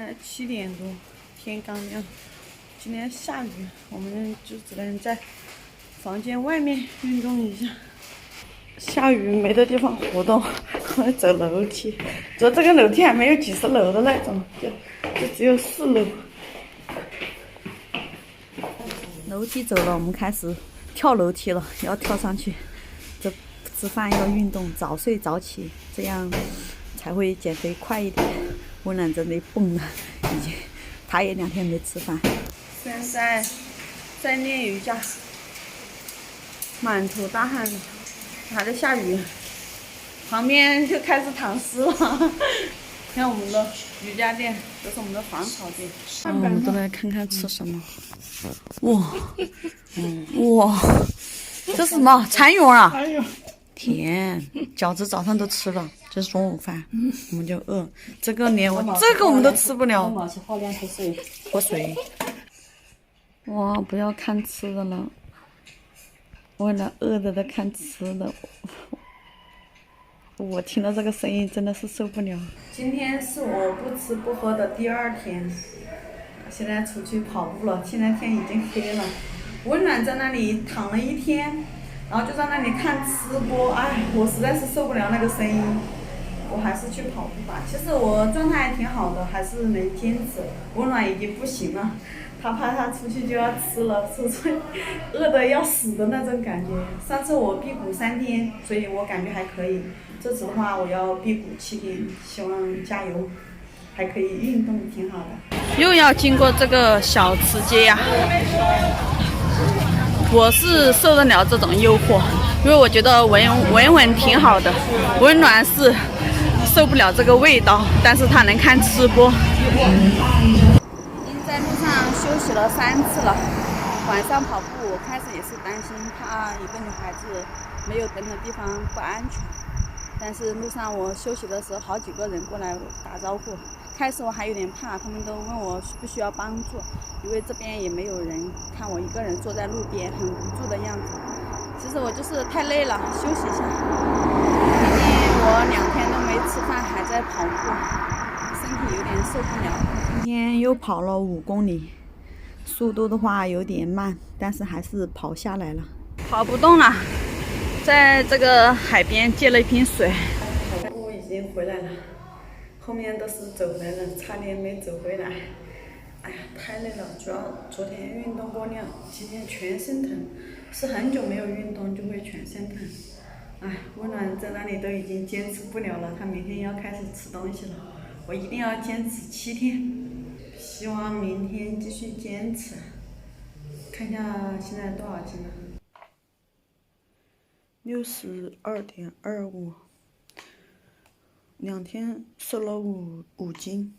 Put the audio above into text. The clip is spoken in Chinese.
在7点多，天刚亮。今天下雨，我们就只能在房间外面运动一下。下雨没得地方活动，走楼梯。走这个楼梯还没有几十楼的那种，就只有4楼。楼梯走了，我们开始跳楼梯了，要跳上去。这吃饭要运动，早睡早起，这样才会减肥快一点。温暖真的蹦了，已经，他也2天没吃饭。现在在练瑜伽，满头大汗的，还在下雨，旁边就开始躺尸了。看我们的瑜伽垫，这是我们的防潮垫。我们都来看看吃什么。哇，哇，这是什么？蚕蛹啊！天，饺子早上都吃了，这是中午饭，我们就饿。这个连我们都吃不了。喝水。哇，不要看吃的了，为了饿着的看吃的。我听到这个声音真的是受不了。今天是我不吃不喝的第2天，现在出去跑步了。现在天已经黑了，温暖在那里躺了1天。然后就在那里看吃播，哎，我实在是受不了那个声音，我还是去跑步吧。其实我状态还挺好的，还是能坚持。温暖已经不行了，他怕他出去就要吃了，是不是饿得要死的那种感觉。上次我辟谷3天，所以我感觉还可以。这次的话我要辟谷7天，希望加油，还可以运动，挺好的。又要经过这个小吃街呀。我是受得了这种诱惑，因为我觉得闻闻挺好的。温暖是受不了这个味道，但是他能看吃播。已经在路上休息了3次了。晚上跑步，我开始也是担心，怕一个女孩子没有灯的地方不安全。但是路上我休息的时候，好几个人过来打招呼。开始我还有点怕，他们都问我需不需要帮助，因为这边也没有人，看我一个人坐在路边，很无助的样子。其实我就是太累了，休息一下。毕竟我2天都没吃饭，还在跑步，身体有点受不了。今天又跑了5公里，速度的话有点慢，但是还是跑下来了。跑不动了，在这个海边借了一瓶水。跑步已经回来了。后面都是走来了，差点没走回来。哎呀，太累了，主要昨天运动过量，今天全身疼，是很久没有运动就会全身疼。哎，温暖在那里都已经坚持不了了，他明天要开始吃东西了，我一定要坚持7天，希望明天继续坚持。看一下现在多少斤了？62.25。2天瘦了5斤。